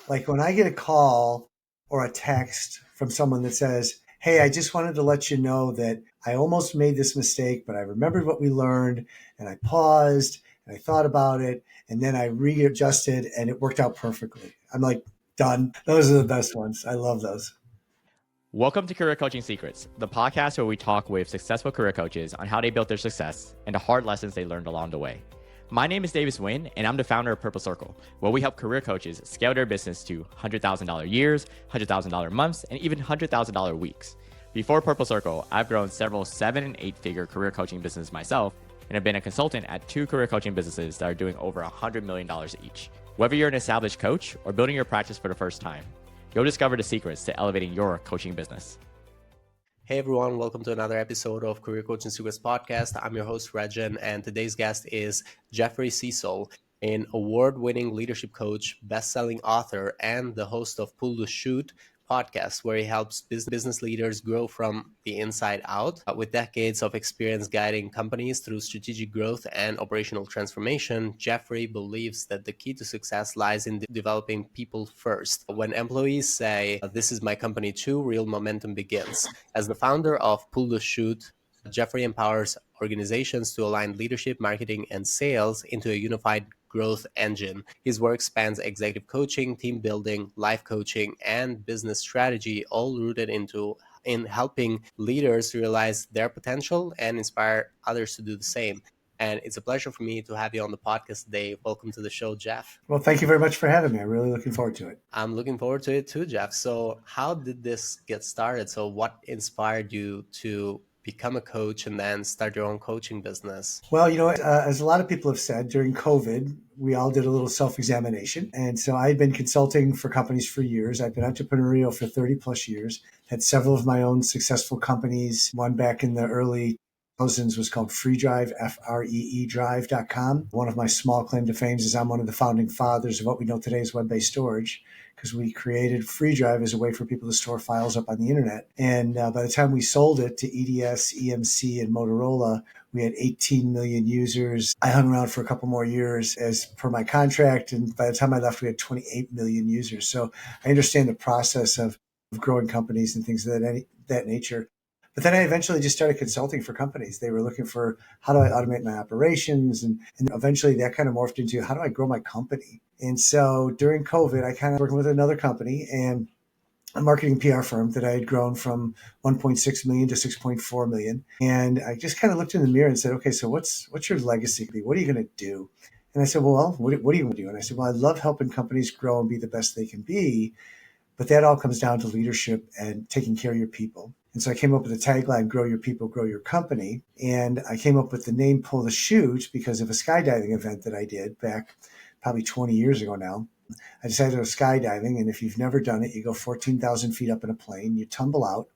Like when I get a call or a text from someone that says, "Hey, I just wanted to let you know that I almost made this mistake, but I remembered what we learned and I paused and I thought about it and then I readjusted and it worked out perfectly." I'm like, done. Those are the best ones. I love those. Welcome to Career Coaching Secrets, the podcast where we talk with successful career coaches on how they built their success and the hard lessons they learned along the way. My name is Davis Nguyen, and I'm the founder of Purple Circle, where we help career coaches scale their business to $100,000 years, $100,000 months, and even $100,000 weeks. Before Purple Circle, I've grown several 7- and 8-figure career coaching businesses myself, and have been a consultant at 2 career coaching businesses that are doing over $100 million each. Whether you're an established coach or building your practice for the first time, you'll discover the secrets to elevating your coaching business. Hey everyone, welcome to another episode of Career Coaching Secrets podcast. I'm your host, Rexhen, and today's guest is Jeff Sesol, an award-winning leadership coach, best-selling author, and the host of Pull the Shoot podcast, where he helps business leaders grow from the inside out. With decades of experience guiding companies through strategic growth and operational transformation, Jeffrey believes that the key to success lies in developing people first. When employees say, "This is my company too," real momentum begins. As the founder of Pull the Shoot, Jeffrey empowers organizations to align leadership, marketing, and sales into a unified growth engine. His work spans executive coaching, team building, life coaching, and business strategy, all rooted in helping leaders realize their potential and inspire others to do the same. And it's a pleasure for me to have you on the podcast today. Welcome to the show, Jeff. Well, thank you very much for having me. I'm really looking forward to it. I'm looking forward to it too, Jeff. So how did this get started? So what inspired you to become a coach and then start your own coaching business? Well, as a lot of people have said, during COVID, we all did a little self-examination. And so I've been consulting for companies for years. I've been entrepreneurial for 30 plus years, had several of my own successful companies. One back in the early thousands was called Free Drive, FREE Drive.com. One of my small claim to fame is I'm one of the founding fathers of what we know today as web-based storage, because we created Free Drive as a way for people to store files up on the internet. And by the time we sold it to EDS, EMC, and Motorola, we had 18 million users. I hung around for a couple more years as per my contract. And by the time I left, we had 28 million users. So I understand the process of growing companies and things of that nature. But then I eventually just started consulting for companies. They were looking for, how do I automate my operations? And eventually that kind of morphed into, how do I grow my company? And so during COVID, I kind of worked with another company and a marketing PR firm that I had grown from 1.6 million to 6.4 million. And I just kind of looked in the mirror and said, okay, so what's your legacy? What are you going to do? And I said, well, what are you going to do? And I said, well, I love helping companies grow and be the best they can be. But that all comes down to leadership and taking care of your people. And so I came up with the tagline, grow your people, grow your company. And I came up with the name Pull the Shoot because of a skydiving event that I did back probably 20 years ago now. I decided to go skydiving. And if you've never done it, you go 14,000 feet up in a plane, you tumble out,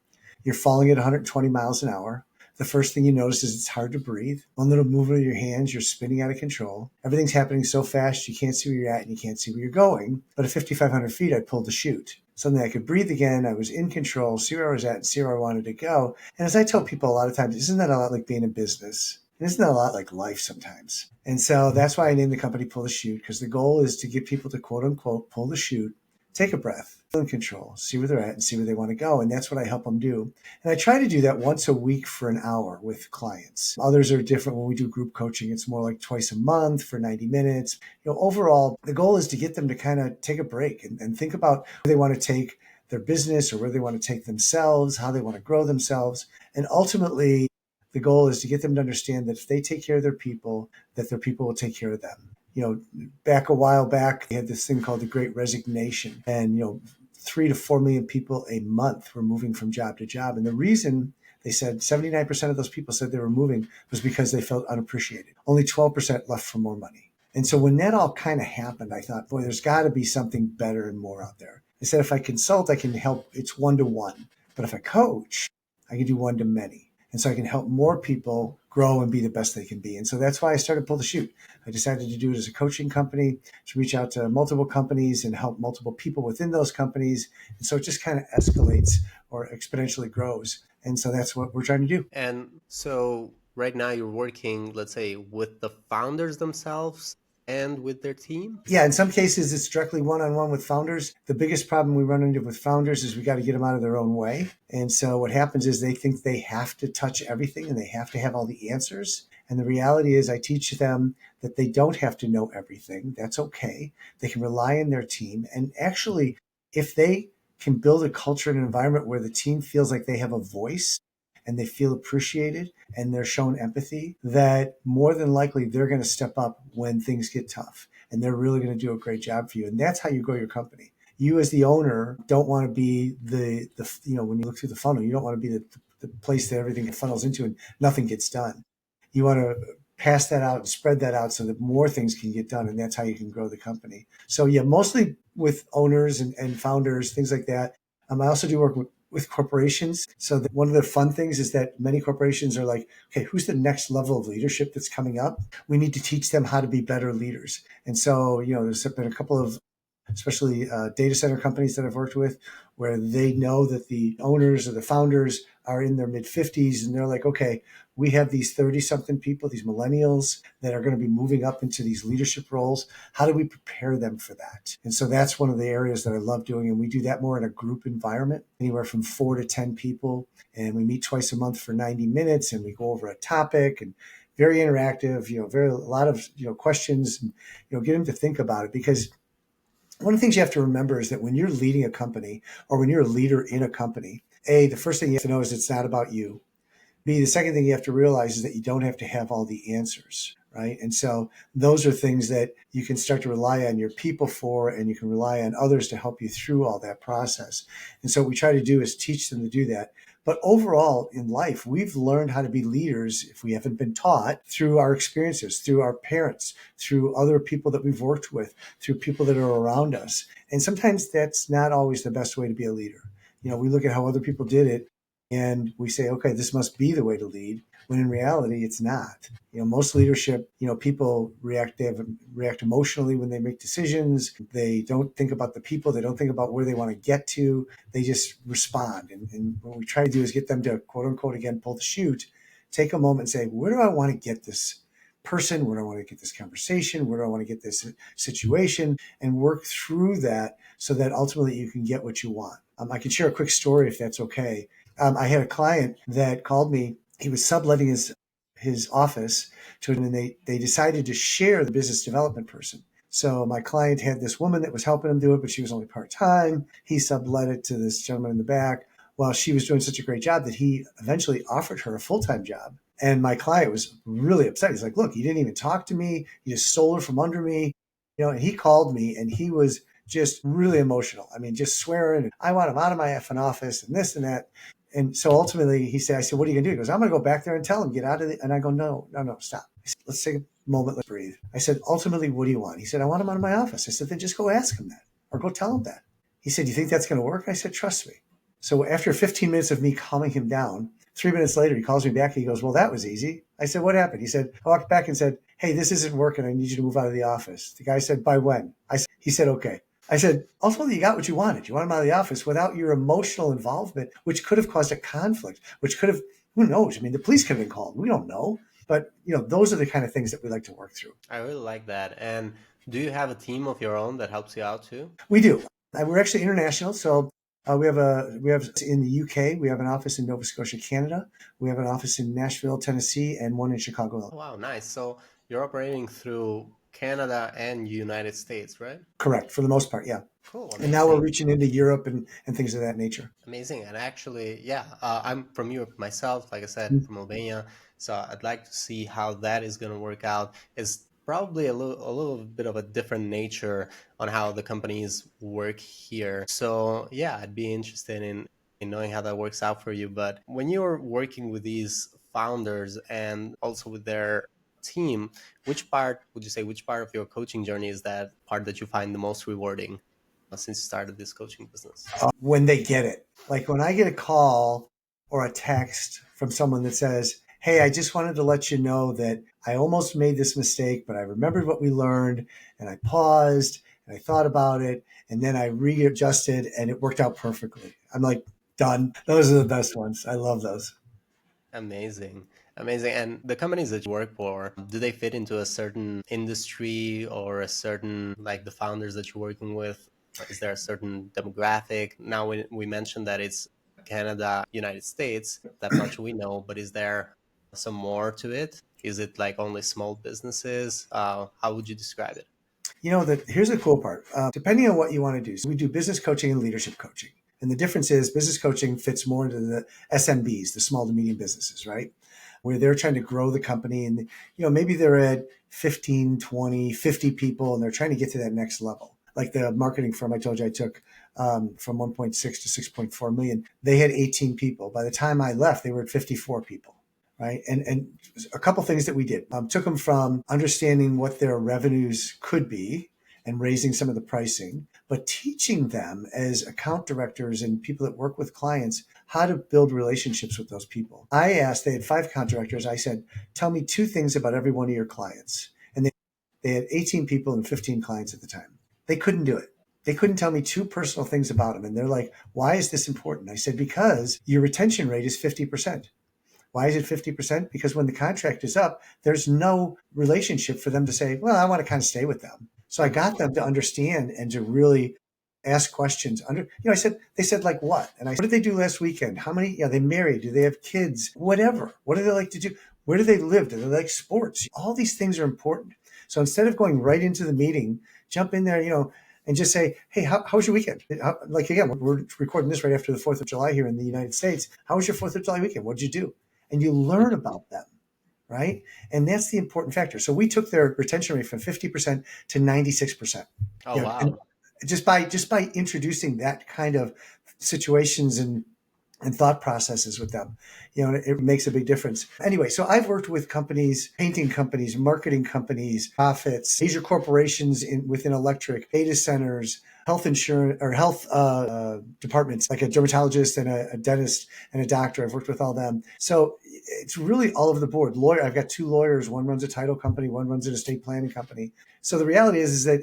you're falling at 120 miles an hour. The first thing you notice is it's hard to breathe. One little movement of your hands, you're spinning out of control. Everything's happening so fast, you can't see where you're at and you can't see where you're going. But at 5,500 feet, I pulled the chute. Suddenly I could breathe again. I was in control, see where I was at, and see where I wanted to go. And as I tell people a lot of times, isn't that a lot like being in business? And isn't that a lot like life sometimes? And so that's why I named the company Pull the Chute, because the goal is to get people to quote unquote pull the chute, take a breath, feel in control, see where they're at and see where they want to go. And that's what I help them do. And I try to do that once a week for an hour with clients. Others are different. When we do group coaching, it's more like twice a month for 90 minutes. Overall, the goal is to get them to kind of take a break and think about where they want to take their business or where they want to take themselves, how they want to grow themselves. And ultimately, the goal is to get them to understand that if they take care of their people, that their people will take care of them. Back a while back, they had this thing called the Great Resignation. And, 3 to 4 million people a month were moving from job to job. And the reason they said 79% of those people said they were moving was because they felt unappreciated. Only 12% left for more money. And so when that all kind of happened, I thought, boy, there's got to be something better and more out there. I said, if I consult, I can help. It's 1-to-1. But if I coach, I can do 1-to-many. And so I can help more people grow and be the best they can be. And so that's why I started Pull the Chute. I decided to do it as a coaching company, to reach out to multiple companies and help multiple people within those companies. And so it just kind of escalates or exponentially grows. And so that's what we're trying to do. And so right now you're working, let's say, with the founders themselves and with their team? Yeah, in some cases, it's directly one-on-one with founders. The biggest problem we run into with founders is we got to get them out of their own way. And so what happens is they think they have to touch everything and they have to have all the answers. And the reality is I teach them that they don't have to know everything. That's okay. They can rely on their team. And actually, if they can build a culture and an environment where the team feels like they have a voice and they feel appreciated and they're shown empathy, that more than likely they're going to step up when things get tough and they're really going to do a great job for you. And that's how you grow your company. You as the owner don't want to be the when you look through the funnel, you don't want to be the place that everything funnels into and nothing gets done. You want to pass that out and spread that out so that more things can get done. And that's how you can grow the company. So yeah, mostly with owners and founders, things like that. I also do work with corporations. So one of the fun things is that many corporations are like, okay, who's the next level of leadership that's coming up? We need to teach them how to be better leaders. And so, there's been a couple of, especially data center companies that I've worked with, where they know that the owners or the founders are in their mid-50s and they're like, okay, we have these 30-something people, these millennials that are going to be moving up into these leadership roles. How do we prepare them for that? And so that's one of the areas that I love doing. And we do that more in a group environment, anywhere from 4 to 10 people. And we meet twice a month for 90 minutes and we go over a topic and very interactive, a lot of, questions, and, get them to think about it. Because one of the things you have to remember is that when you're leading a company or when you're a leader in a company, A, the first thing you have to know is it's not about you. B, the second thing you have to realize is that you don't have to have all the answers, right? And so those are things that you can start to rely on your people for, and you can rely on others to help you through all that process. And so what we try to do is teach them to do that. But overall in life, we've learned how to be leaders, if we haven't been taught, through our experiences, through our parents, through other people that we've worked with, through people that are around us. And sometimes that's not always the best way to be a leader. We look at how other people did it and we say, okay, this must be the way to lead, when in reality, it's not. Most leadership, people react emotionally when they make decisions. They don't think about the people. They don't think about where they want to get to. They just respond. And what we try to do is get them to, quote unquote, again, pull the chute, take a moment and say, where do I want to get this person? Where do I want to get this conversation? Where do I want to get this situation? And work through that so that ultimately you can get what you want. I can share a quick story if that's okay. I had a client that called me. He was subletting his office to, and they decided to share the business development person. So my client had this woman that was helping him do it, but she was only part-time. He sublet it to this gentleman in the back. Well, she was doing such a great job that he eventually offered her a full-time job. And my client was really upset. He's like, look, you didn't even talk to me. You just stole her from under me. And he called me and he was just really emotional. I mean, just swearing, I want him out of my effing office and this and that. And so ultimately I said, what are you going to do? He goes, I'm going to go back there and tell him, get out of it. And I go, no, stop. I said, let's take a moment, let's breathe. I said, ultimately, what do you want? He said, I want him out of my office. I said, then just go ask him that or go tell him that. He said, you think that's going to work? I said, trust me. So after 15 minutes of me calming him down, 3 minutes later, he calls me back. And he goes, well, that was easy. I said, what happened? He said, I walked back and said, hey, this isn't working. I need you to move out of the office. The guy said, by when? He said, okay. I said, ultimately, you got what you wanted. You wanted him out of the office without your emotional involvement, which could have caused a conflict, which could have, who knows? I mean, the police could have been called. We don't know. But, those are the kind of things that we like to work through. I really like that. And do you have a team of your own that helps you out too? We do. We're actually international. So we have in the UK, we have an office in Nova Scotia, Canada. We have an office in Nashville, Tennessee, and one in Chicago. Oh, wow, nice. So you're operating through Canada and United States, right? Correct. For the most part, yeah. Cool. Amazing. And now we're reaching into Europe and things of that nature. Amazing. And actually, yeah, I'm from Europe myself, like I said, from Albania. So I'd like to see how that is going to work out. It's probably a little bit of a different nature on how the companies work here. So yeah, I'd be interested in knowing how that works out for you. But when you're working with these founders and also with their team, which part of your coaching journey is that part that you find the most rewarding since you started this coaching business? When they get it. Like when I get a call or a text from someone that says, hey, I just wanted to let you know that I almost made this mistake, but I remembered what we learned and I paused and I thought about it and then I readjusted and it worked out perfectly. I'm like, done. Those are the best ones. I love those. Amazing. Amazing. And the companies that you work for, do they fit into a certain industry or a certain, like the founders that you're working with? Is there a certain demographic? Now, we mentioned that it's Canada, United States, that much we know, but is there some more to it? Is it like only small businesses? How would you describe it? That here's the cool part. Depending on what you want to do, so we do business coaching and leadership coaching. And the difference is business coaching fits more into the SMBs, the small to medium businesses, right? Where they're trying to grow the company and, maybe they're at 15, 20, 50 people and they're trying to get to that next level. Like the marketing firm I told you I took from 1.6 to 6.4 million, they had 18 people. By the time I left, they were at 54 people. Right. And a couple things that we did took them from understanding what their revenues could be and raising some of the pricing, but teaching them as account directors and people that work with clients how to build relationships with those people. I asked, they had 5 account directors. I said, tell me 2 things about every one of your clients. And they had 18 people and 15 clients at the time. They couldn't do it. They couldn't tell me 2 personal things about them. And they're like, why is this important? I said, because your retention rate is 50%. Why is it 50%? Because when the contract is up, there's no relationship for them to say, well, I want to kind of stay with them. So I got them to understand and to really ask questions. They said like what? And I said, what did they do last weekend? How many, they married? Do they have kids? Whatever. What do they like to do? Where do they live? Do they like sports? All these things are important. So instead of going right into the meeting, jump in there, and just say, hey, how was your weekend? Again, we're recording this right after the 4th of July here in the United States. How was your 4th of July weekend? What did you do? And you learn about them, right? And that's the important factor. So we took their retention rate from 50% to 96%. Oh, wow. And just by introducing that kind of situations and thought processes with them, it makes a big difference. Anyway, so I've worked with companies, painting companies, marketing companies, profits, major corporations within electric, data centers, health insurance or health departments, like a dermatologist and a dentist and a doctor. I've worked with all them. So it's really all over the board. I've got 2 lawyers. One runs a title company. One runs an estate planning company. So the reality is that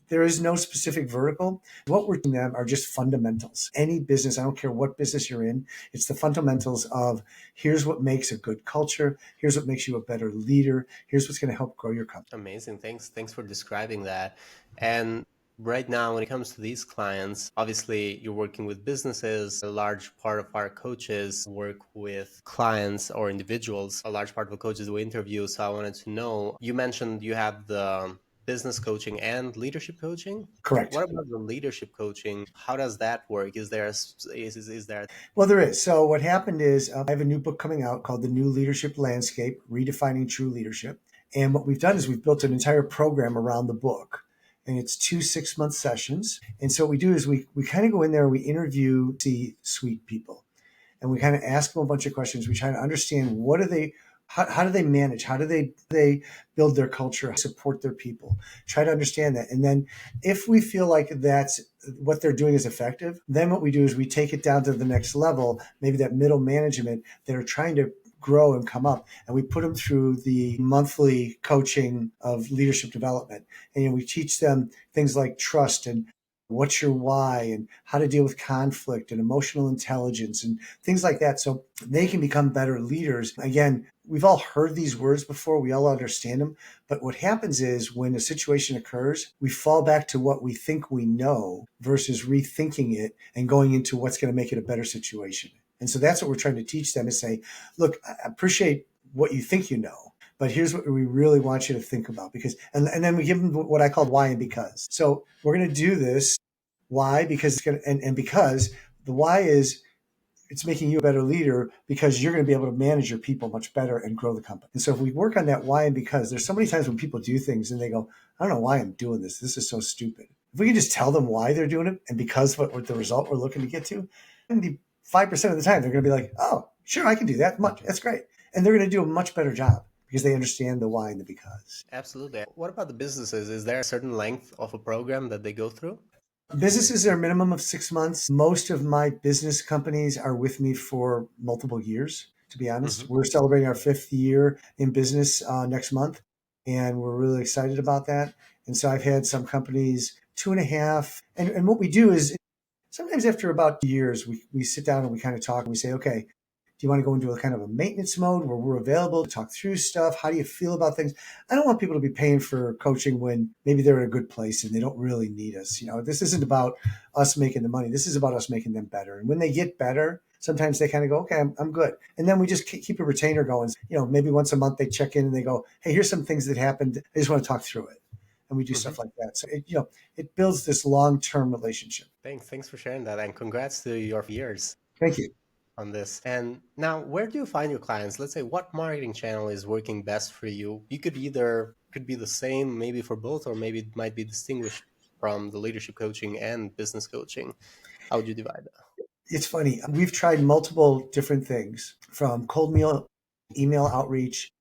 there is no specific vertical. What we're doing them are just fundamentals. Any business, I don't care what business you're in, it's the fundamentals of here's what makes a good culture. Here's what makes you a better leader. Here's what's going to help grow your company. Amazing. Thanks for describing that. And right now, when it comes to these clients, obviously you're working with businesses. A large part of our coaches work with clients or individuals. A large part of the coaches we interview. So I wanted to know, you mentioned you have the business coaching and leadership coaching. Correct. What about the leadership coaching? How does that work? Is there? Well, there is. So what happened is I have a new book coming out called The New Leadership Landscape: Redefining True Leadership. And what we've done is we've built an entire program around the book. And it's 2 6-month sessions. And so what we do is we kind of go in there and we interview C-suite people. And we kind of ask them a bunch of questions. We try to understand how do they manage? How do they build their culture, support their people? Try to understand that. And then if we feel like that's what they're doing is effective, then what we do is we take it down to the next level, maybe that middle management that are trying to grow and come up, and we put them through the monthly coaching of leadership development. And we teach them things like trust and what's your why and how to deal with conflict and emotional intelligence and things like that, so they can become better leaders. Again, we've all heard these words before. We all understand them. But what happens is when a situation occurs, we fall back to what we think we know versus rethinking it and going into what's going to make it a better situation. And so that's what we're trying to teach them, is say, look, I appreciate what you think you know, but here's what we really want you to think about. And then we give them what I call why and because. So we're going to do this. Why? Because it's going to, and because the why is it's making you a better leader because you're going to be able to manage your people much better and grow the company. And so if we work on that why and because, there's so many times when people do things and they go, I don't know why I'm doing this. This is so stupid. If we can just tell them why they're doing it and because what the result we're looking to get to, 5% of the time they're going to be like, oh, sure, I can do that. That's great. And they're going to do a much better job because they understand the why and the because. Absolutely. What about the businesses? Is there a certain length of a program that they go through? Businesses are a minimum of 6 months. Most of my business companies are with me for multiple years, to be honest. Mm-hmm. We're celebrating our 5th year in business next month, and we're really excited about that. And so I've had some companies 2.5. And what we do is sometimes after about years, we sit down and we kind of talk and we say, okay, Do you want to go into a kind of a maintenance mode where we're available to talk through stuff? How do you feel about things? I don't want people to be paying for coaching when maybe they're in a good place and they don't really need us. This isn't about us making the money. This is about us making them better. And when they get better, sometimes they kind of go, okay, I'm good. And then we just keep a retainer going. Maybe once a month they check in and they go, hey, here's some things that happened. I just want to talk through it. And we do stuff like that. So it builds this long-term relationship. Thanks for sharing that, and congrats to your years Thank you. on this. And now, where do you find your clients? Let's say, what marketing channel is working best for you? You could could be the same maybe for both, or maybe it might be distinguished from the leadership coaching and business coaching. How would you divide that? It's funny. We've tried multiple different things, from cold email outreach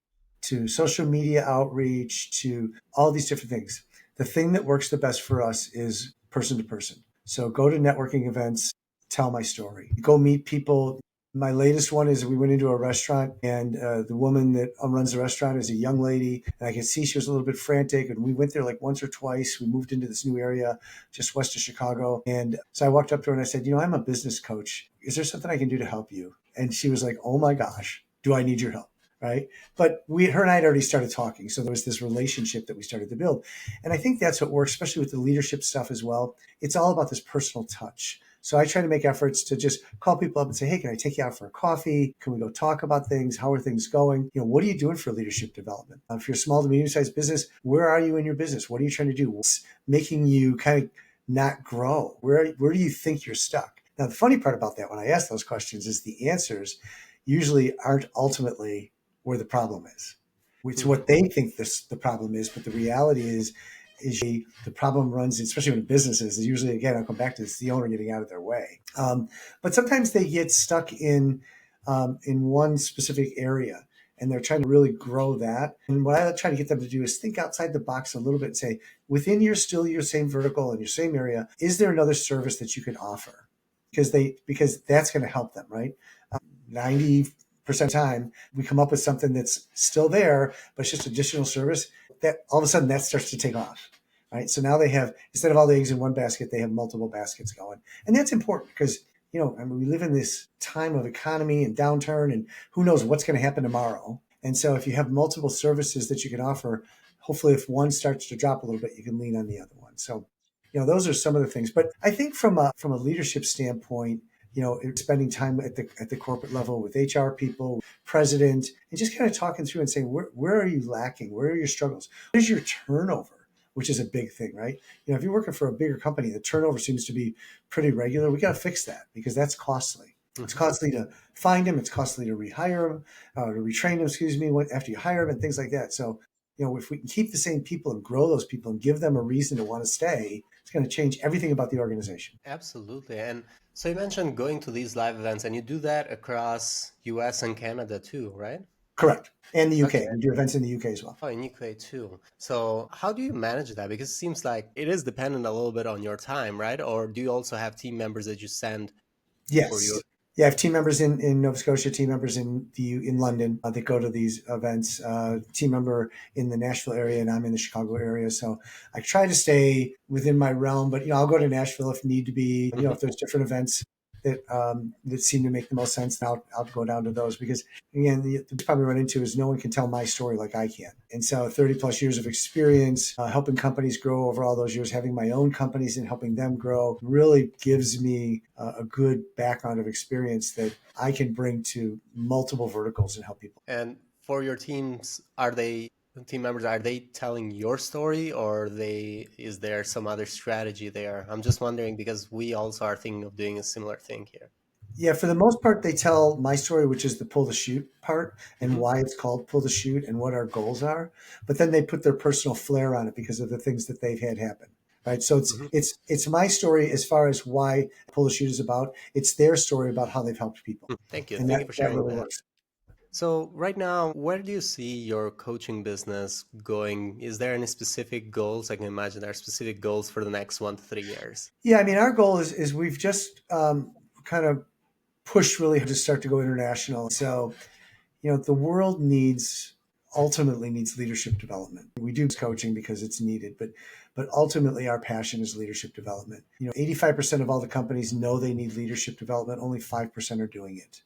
to social media outreach to all these different things. The thing that works the best for us is person to person. So go to networking events, tell my story, go meet people. My latest one is we went into a restaurant, and the woman that runs the restaurant is a young lady, and I could see she was a little bit frantic. And we went there like once or twice. We moved into this new area just west of Chicago. And so I walked up to her and I said, I'm a business coach. Is there something I can do to help you? And she was like, oh my gosh, do I need your help? Right. But her and I had already started talking. So there was this relationship that we started to build. And I think that's what works, especially with the leadership stuff as well. It's all about this personal touch. So I try to make efforts to just call people up and say, hey, can I take you out for a coffee? Can we go talk about things? How are things going? What are you doing for leadership development? If you're a small to medium-sized business, where are you in your business? What are you trying to do? What's making you kind of not grow? Where do you think you're stuck? Now, the funny part about that, when I ask those questions, is the answers usually aren't ultimately where the problem is. It's what they think the problem is, but the reality is the problem runs, especially when businesses, is usually, again, I'll come back to this, the owner getting out of their way. But sometimes they get stuck in one specific area, and they're trying to really grow that. And what I try to get them to do is think outside the box a little bit and say, within your same vertical and your same area, is there another service that you can offer? Because that's going to help them, right? 90% of the time, we come up with something that's still there, but it's just additional service that all of a sudden that starts to take off, right? So now they have, instead of all the eggs in one basket, they have multiple baskets going. And that's important because, we live in this time of economy and downturn, and who knows what's going to happen tomorrow. And so if you have multiple services that you can offer, hopefully if one starts to drop a little bit, you can lean on the other one. So, those are some of the things. But I think from a leadership standpoint, spending time at the corporate level with HR people, president, and just kind of talking through and saying, where are you lacking? Where are your struggles? What is your turnover? Which is a big thing, right? If you're working for a bigger company, the turnover seems to be pretty regular. We got to fix that because that's costly. It's costly to find them. It's costly to rehire them, to retrain them, after you hire them and things like that. So, if we can keep the same people and grow those people and give them a reason to want to stay, it's going to change everything about the organization. Absolutely. And so you mentioned going to these live events, and you do that across US and Canada too, right? Correct. And the UK. Okay. We do events in the UK as well. Oh, in UK too. So how do you manage that? Because it seems like it is dependent a little bit on your time, right? Or do you also have team members that you send for your... Yes. Yeah, I have team members in Nova Scotia, team members in London that go to these events, team member in the Nashville area, and I'm in the Chicago area. So I try to stay within my realm, but I'll go to Nashville if need to be. If there's different events that seem to make the most sense, I'll go down to those because, again, the problem we run into is no one can tell my story like I can. And so 30 plus years of experience, helping companies grow over all those years, having my own companies and helping them grow really gives me a good background of experience that I can bring to multiple verticals and help people. And for your teams, team members, are they telling your story, or is there some other strategy there? I'm just wondering because we also are thinking of doing a similar thing here. Yeah, for the most part, they tell my story, which is the pull the shoot part and why it's called pull the shoot and what our goals are. But then they put their personal flair on it because of the things that they've had happen. Right. So it's my story as far as why pull the shoot is about. It's their story about how they've helped people. Thank you. And Thank you for sharing that really that. works. So right now, where do you see your coaching business going? Is there any specific goals? I can imagine there are specific goals for the next 1 to 3 years. Yeah, I mean, our goal is we've just kind of pushed really hard to start to go international. So, the world ultimately needs leadership development. We do coaching because it's needed, but ultimately our passion is leadership development. 85% of all the companies know they need leadership development. Only 5% are doing it.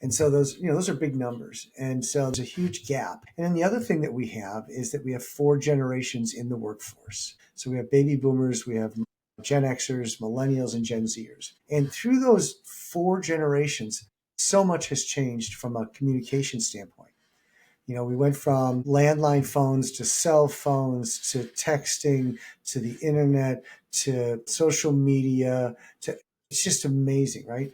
And so those are big numbers. And so there's a huge gap. And then the other thing that we have is that we have 4 generations in the workforce. So we have baby boomers, we have Gen Xers, millennials, and Gen Zers. And through those 4 generations, so much has changed from a communication standpoint. We went from landline phones to cell phones to texting to the internet to social media to it's just amazing, right?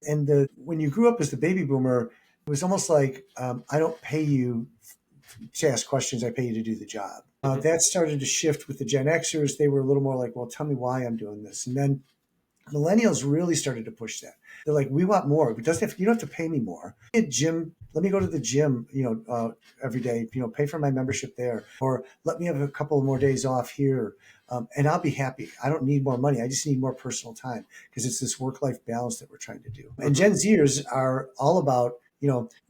And when you grew up as the baby boomer, it was almost like I don't pay you to ask questions, I pay you to do the job. That started to shift with the Gen Xers. They were a little more like, well, tell me why I'm doing this. And then millennials really started to push that. They're like, we want more. You don't have to pay me more. Let me go to the gym, every day, pay for my membership there, or let me have a couple more days off here. And I'll be happy. I don't need more money. I just need more personal time because it's this work-life balance that we're trying to do. And Gen Zers are all about,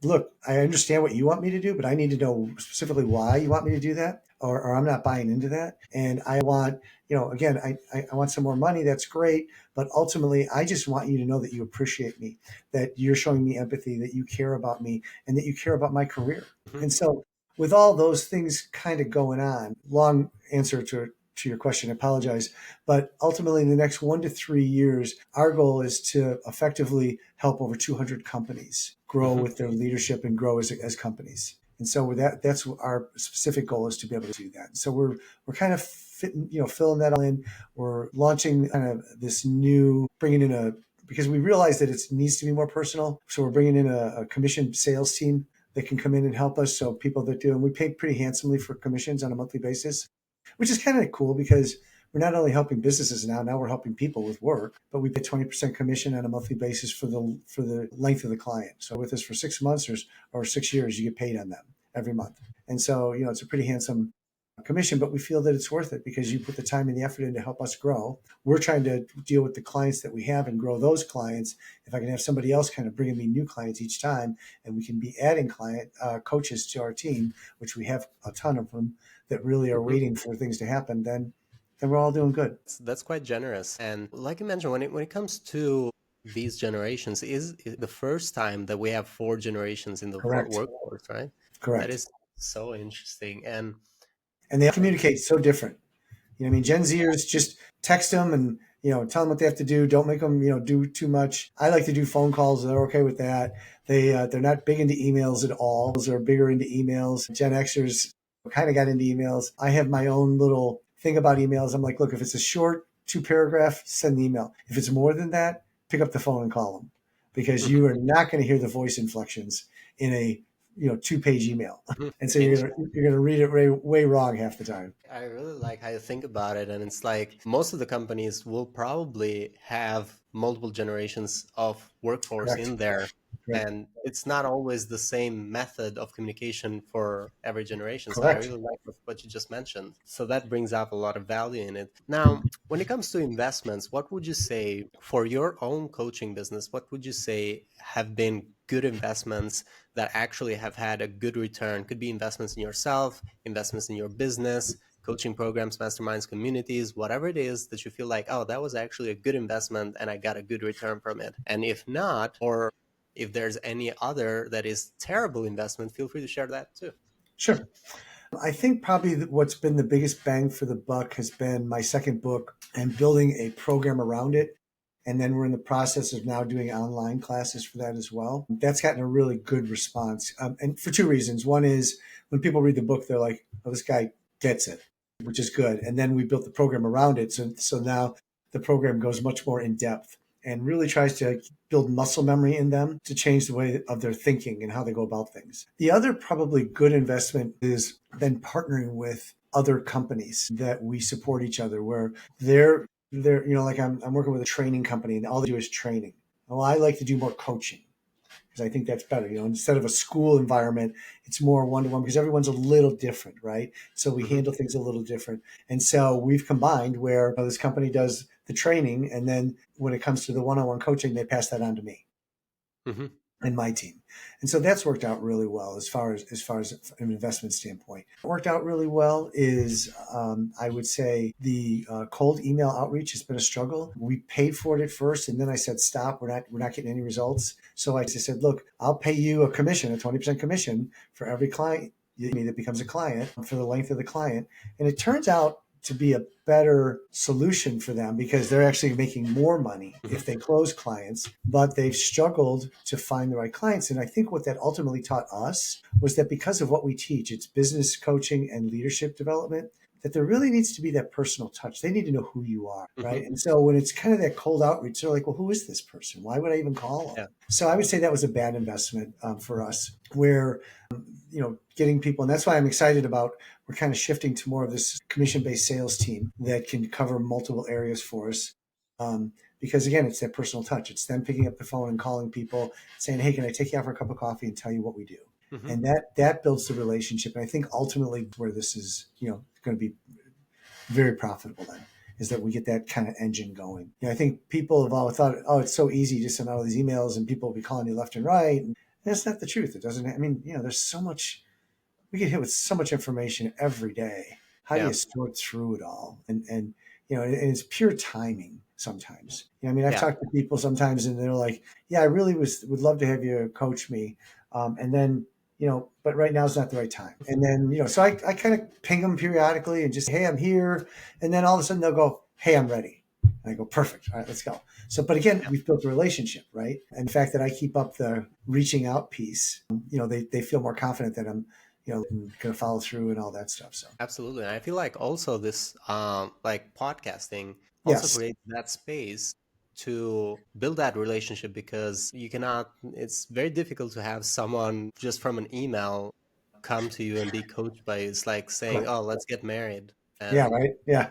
look, I understand what you want me to do, but I need to know specifically why you want me to do that, or I'm not buying into that. And I want, again, I want some more money. That's great. But ultimately, I just want you to know that you appreciate me, that you're showing me empathy, that you care about me, and that you care about my career. And so with all those things kind of going on, long answer to your question, I apologize. But ultimately, in the next 1 to 3 years, our goal is to effectively help over 200 companies grow with their leadership and grow as companies. And so with that's our specific goal, is to be able to do that. So we're kind of filling that all in. We're launching kind of this new, because we realize that it needs to be more personal. So we're bringing in a commission sales team that can come in and help us. So people that do, and we pay pretty handsomely for commissions on a monthly basis, which is kind of cool because we're not only helping businesses now we're helping people with work, but we pay 20% commission on a monthly basis for the length of the client. So with us for 6 months or 6 years, you get paid on them every month. And so, it's a pretty handsome commission, but we feel that it's worth it because you put the time and the effort in to help us grow. We're trying to deal with the clients that we have and grow those clients. If I can have somebody else kind of bringing me new clients each time, and we can be adding coaches to our team, which we have a ton of them that really are waiting for things to happen, then we're all doing good. That's quite generous. And like you mentioned, when it comes to these generations, is the first time that we have 4 generations in the Correct. workforce, right? Correct. That is so interesting. And they communicate so different. Gen Zers just text them and, tell them what they have to do. Don't make them, do too much. I like to do phone calls. They're okay with that. They're not big into emails at all. They're bigger into emails. Gen Xers kind of got into emails. I have my own little thing about emails. I'm like, look, if it's a short 2-paragraph, send the email. If it's more than that, pick up the phone and call them, because you are not going to hear the voice inflections in a 2-page email. And so you're gonna read it way wrong half the time. I really like how you think about it. And it's like most of the companies will probably have multiple generations of workforce Correct. in there. Correct. And it's not always the same method of communication for every generation. So Correct. I really like what you just mentioned. So that brings up a lot of value in it. Now, when it comes to investments, what would you say for your own coaching business? What would you say have been good investments that actually have had a good return? Could be investments in yourself, investments in your business, coaching programs, masterminds, communities, whatever it is that you feel like, oh, that was actually a good investment and I got a good return from it. And if not, or if there's any other that is terrible investment, feel free to share that too. Sure. I think probably what's been the biggest bang for the buck has been my second book and building a program around it. And then we're in the process of now doing online classes for that as well. That's gotten a really good response. And for 2 reasons. One is when people read the book, they're like, oh, this guy gets it, which is good. And then we built the program around it. So now the program goes much more in depth and really tries to build muscle memory in them to change the way of their thinking and how they go about things. The other probably good investment is then partnering with other companies that we support each other, where they're like I'm working with a training company and all they do is training. Well, I like to do more coaching because I think that's better. Instead of a school environment, it's more one-to-one because everyone's a little different, right? So we handle things a little different. And so we've combined where this company does the training, and then when it comes to the one-on-one coaching, they pass that on to me. and my team. And so that's worked out really well as far as an investment standpoint. What worked out really well is I would say the cold email outreach has been a struggle. We paid for it at first, and then I said, stop, we're not getting any results. So I just said, look, I'll pay you a commission, a 20% commission for every client that becomes a client for the length of the client. And it turns out to be a better solution for them because they're actually making more money if they close clients, but they've struggled to find the right clients. And I think what that ultimately taught us was that because of what we teach, it's business coaching and leadership development, that there really needs to be that personal touch. They need to know who you are, right? And so when it's kind of that cold outreach, they're like, well, who is this person? Why would I even call them? Yeah. So I would say that was a bad investment for us where, getting people, and that's why I'm excited about, we're kind of shifting to more of this commission-based sales team that can cover multiple areas for us. Because again, it's that personal touch. It's them picking up the phone and calling people saying, hey, can I take you out for a cup of coffee and tell you what we do? And that builds the relationship. And I think ultimately where this is, going to be very profitable then is that we get that kind of engine going. I think people have always thought, oh, it's so easy to send out all these emails and people will be calling you left and right. And that's not the truth. It doesn't, there's so much, we get hit with so much information every day. How do you sort through it all? And it's pure timing sometimes. I've talked to people sometimes and they're like, yeah, I really would love to have you coach me. And then, but right now is not the right time. And then, so I kind of ping them periodically and just, hey, I'm here. And then all of a sudden they'll go, hey, I'm ready. And I go, perfect. All right, let's go. So, but again, we've built a relationship, right? And the fact that I keep up the reaching out piece, they feel more confident that I'm, going to follow through and all that stuff. So Absolutely. And I feel like also this like podcasting also yes, creates that space to build that relationship because it's very difficult to have someone just from an email come to you and be coached by it's like saying, right. oh, let's get married. Yeah, And right. Yeah. Yeah,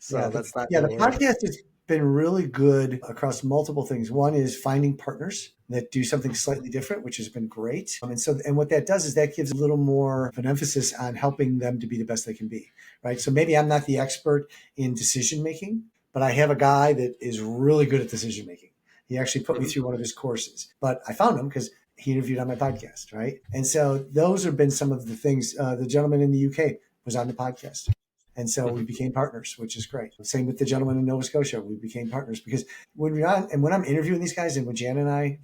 so that's not the going to work. podcast has been really good across multiple things. One is finding partners that do something slightly different, which has been great. And what that does is that gives a little more of an emphasis on helping them to be the best they can be, right? So maybe I'm not the expert in decision making, but I have a guy that is really good at decision making. He actually put me through one of his courses, but I found him because he interviewed on my podcast, right? And so those have been some of the things. The gentleman in the UK was on the podcast. And so we became partners, which is great. Same with the gentleman in Nova Scotia. We became partners because when I'm interviewing these guys and when Jan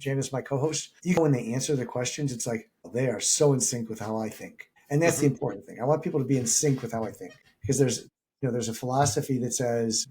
is my co-host, when they answer the questions, it's like they are so in sync with how I think. And that's the important thing. I want people to be in sync with how I think because there's a philosophy that says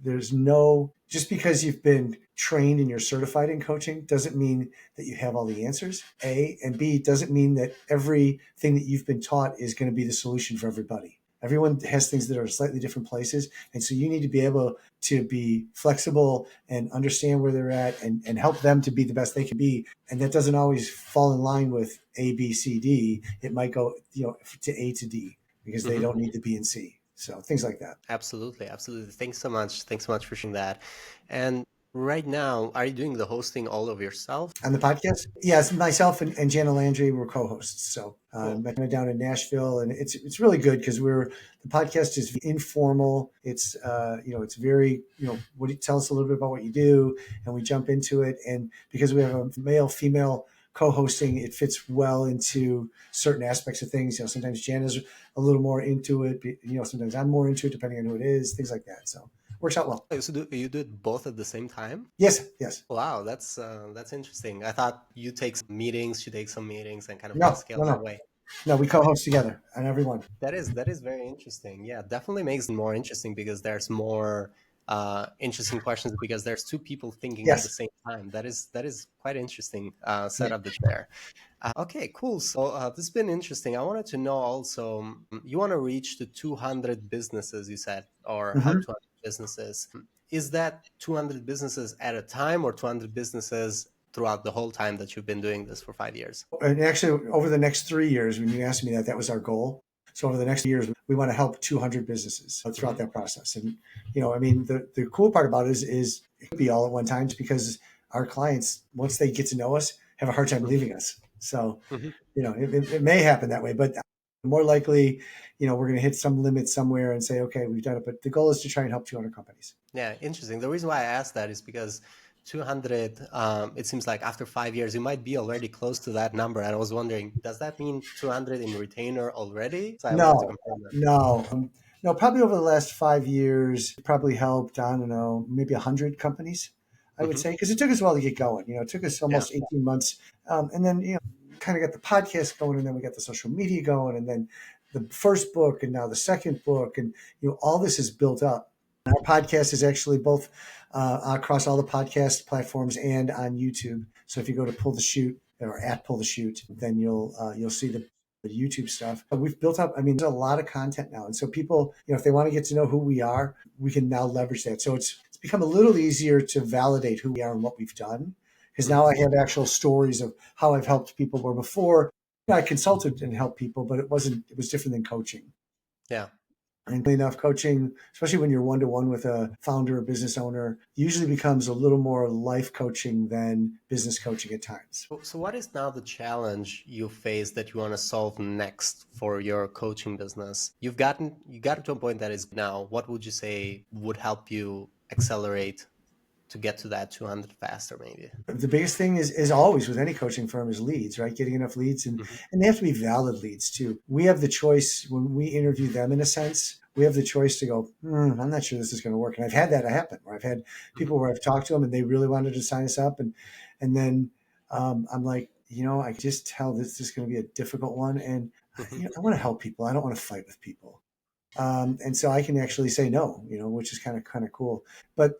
just because you've been trained and you're certified in coaching doesn't mean that you have all the answers, A, and B, doesn't mean that everything that you've been taught is going to be the solution for everybody. Everyone has things that are slightly different places. And so you need to be able to be flexible and understand where they're at and help them to be the best they can be. And that doesn't always fall in line with A, B, C, D. It might go, to A to D because they don't need the B and C. So things like that. Absolutely. Absolutely. Thanks so much. Thanks so much for sharing that. And right now, are you doing the hosting all of yourself? On the podcast? Yes, myself and Jana Landry were co-hosts. So Cool. down in Nashville, and it's really good because the podcast is informal. It's it's very what do you tell us a little bit about what you do, and we jump into it. And because we have a male female co-hosting, it fits well into certain aspects of things. Sometimes Jana's a little more into it. Sometimes I'm more into it, depending on who it is. Things like that. So works out well. So you do it both at the same time? Yes. Wow, that's interesting. I thought you take some meetings, she takes some meetings, and kind of No, scale no, that no. way. No, we co-host together on every one. That is very interesting. Yeah, definitely makes it more interesting because there's more interesting questions because there's two people thinking at the Yes. same time. That is quite interesting setup that's there. Okay, cool. So this has been interesting. I wanted to know also, you want to reach to 200 businesses, you said, or help 200 businesses. Is that 200 businesses at a time or 200 businesses throughout the whole time that you've been doing this for 5 years? And actually, over the next 3 years, when you asked me that was our goal. So over the next years, we want to help 200 businesses throughout that process. And, the cool part about it is it could be all at one time just because our clients, once they get to know us, have a hard time leaving us. So, it may happen that way, but more likely, we're going to hit some limit somewhere and say, okay, we've done it. But the goal is to try and help 200 companies. Yeah, interesting. The reason why I asked that is because 200, it seems like after 5 years, you might be already close to that number. And I was wondering, does that mean 200 in retainer already? So I wanted to No, confirm that. no, no. Probably over the last 5 years, probably helped, I don't know, maybe 100 companies, I would Hmm. say, because it took us a while to get going. It took us Yeah. almost 18 months, and then kind of got the podcast going, and then we got the social media going, and then the first book, and now the second book, and all this is built up. Our podcast is actually both across all the podcast platforms and on YouTube. So if you go to Pull the Shoot or at Pull the Shoot, then you'll see the YouTube stuff. But we've built up, I mean, there's a lot of content now. And so people, if they want to get to know who we are, we can now leverage that. So it's become a little easier to validate who we are and what we've done. Because now I have actual stories of how I've helped people, where before I consulted and helped people, but it was different than coaching. Yeah. And enough coaching, especially when you're one-to-one with a founder or business owner, usually becomes a little more life coaching than business coaching at times. So what is now the challenge you face that you want to solve next for your coaching business? You got to a point that is now. What would you say would help you accelerate to get to that 200 faster, maybe? The biggest thing is always with any coaching firm is leads, right? Getting enough leads, and they have to be valid leads too. We have the choice when we interview them, in a sense, we have the choice to go, I'm not sure this is going to work. And I've had that happen where I've had people where I've talked to them and they really wanted to sign us up. And then I'm like, I can just tell this is going to be a difficult one. And I want to help people. I don't want to fight with people. And so I can actually say no, which is kind of cool. But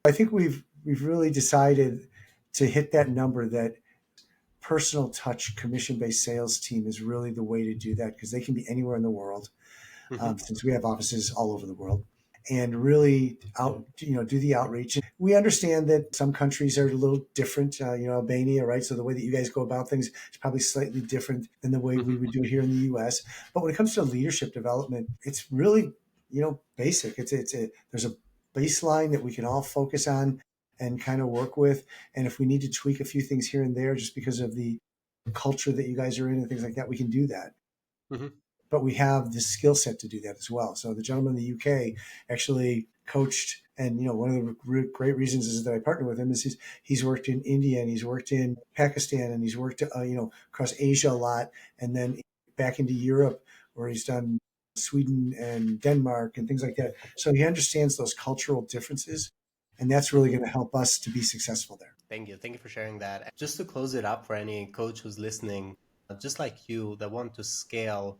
I think we've really decided to hit that number, that personal touch commission-based sales team is really the way to do that, because they can be anywhere in the world, since we have offices all over the world, and really do the outreach. And we understand that some countries are a little different, Albania, right? So the way that you guys go about things is probably slightly different than the way we would do it here in the US. But when it comes to leadership development, it's really, basic. There's a baseline that we can all focus on and kind of work with. And if we need to tweak a few things here and there, just because of the culture that you guys are in and things like that, we can do that. But we have the skill set to do that as well. So the gentleman in the UK actually coached, and one of the great reasons is that I partner with him is he's worked in India, and he's worked in Pakistan, and he's worked across Asia a lot, and then back into Europe, where he's done Sweden and Denmark and things like that. So he understands those cultural differences, and that's really going to help us to be successful there. Thank you for sharing that. Just to close it up for any coach who's listening, just like you, that want to scale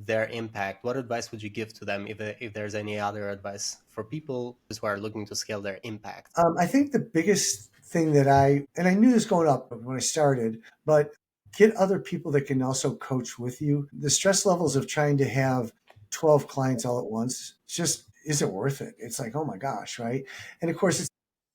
their impact, what advice would you give to them, if there's any other advice for people who are looking to scale their impact? I think the biggest thing that I knew this going up when I started, but get other people that can also coach with you. The stress levels of trying to have 12 clients all at once just isn't worth it. It's like, oh my gosh, right? And of course,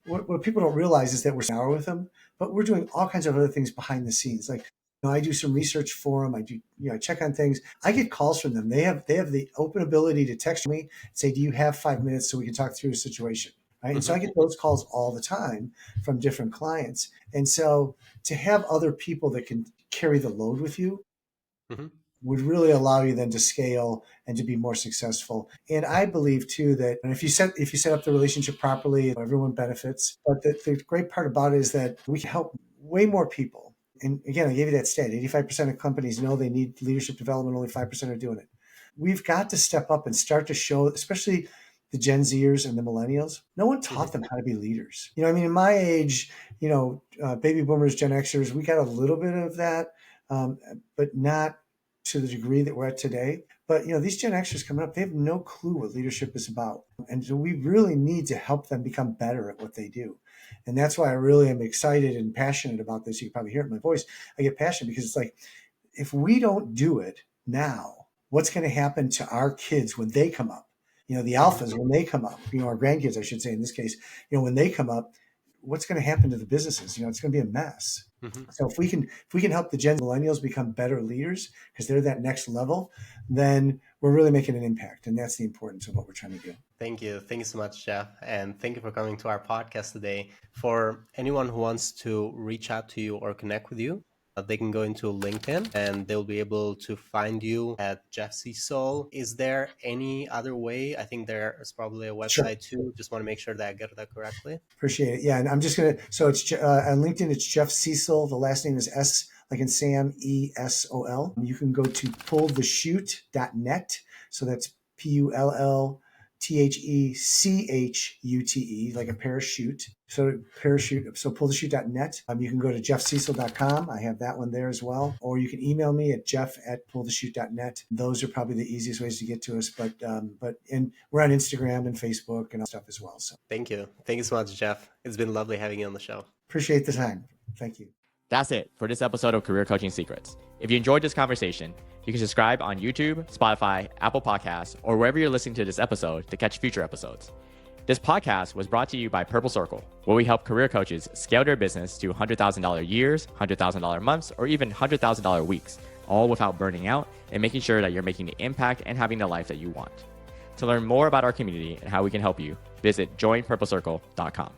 what people don't realize is that we're sour with them, but we're doing all kinds of other things behind the scenes. Like, I do some research for them. I check on things. I get calls from them. They have the open ability to text me and say, do you have 5 minutes so we can talk through a situation? Right. And so I get those calls all the time from different clients. And so to have other people that can carry the load with you would really allow you then to scale and to be more successful. And I believe too that if you set up the relationship properly, everyone benefits. But the great part about it is that we can help way more people. And again, I gave you that stat: 85% of companies know they need leadership development, only 5% are doing it. We've got to step up and start to show, especially the Gen Zers and the millennials. No one taught them how to be leaders. In my age, baby boomers, Gen Xers, we got a little bit of that, but not to the degree that we're at today. But these Gen Xers coming up, they have no clue what leadership is about. And so we really need to help them become better at what they do. And that's why I really am excited and passionate about this. You can probably hear it in my voice. I get passionate because it's like, if we don't do it now, what's going to happen to our kids when they come up? The alphas, when they come up, our grandkids, I should say, in this case, when they come up, what's going to happen to the businesses? It's going to be a mess. So if we can help the Gen Millennials become better leaders, because they're that next level, then we're really making an impact. And that's the importance of what we're trying to do. Thank you. Thank you so much, Jeff. And thank you for coming to our podcast today. For anyone who wants to reach out to you or connect with you, they can go into LinkedIn and they'll be able to find you at Jeff Sesol. Is there any other way? I think there's probably a website too. Just want to make sure that I get that correctly. Appreciate it. Yeah, and I'm just going to, so it's on LinkedIn, it's Jeff Sesol. The last name is S, like in Sam, ESOL. You can go to pullthechute.net. So that's PULLTHECHUTE, like a parachute. So pullthechute.net. You can go to jeffsesol.com. I have that one there as well. Or you can email me at jeff@pullthechute.net. Those are probably the easiest ways to get to us. But we're on Instagram and Facebook and stuff as well. So thank you. Thank you so much, Jeff. It's been lovely having you on the show. Appreciate the time. Thank you. That's it for this episode of Career Coaching Secrets. If you enjoyed this conversation, you can subscribe on YouTube, Spotify, Apple Podcasts, or wherever you're listening to this episode to catch future episodes. This podcast was brought to you by Purple Circle, where we help career coaches scale their business to $100,000 years, $100,000 months, or even $100,000 weeks, all without burning out and making sure that you're making the impact and having the life that you want. To learn more about our community and how we can help you, visit joinpurplecircle.com.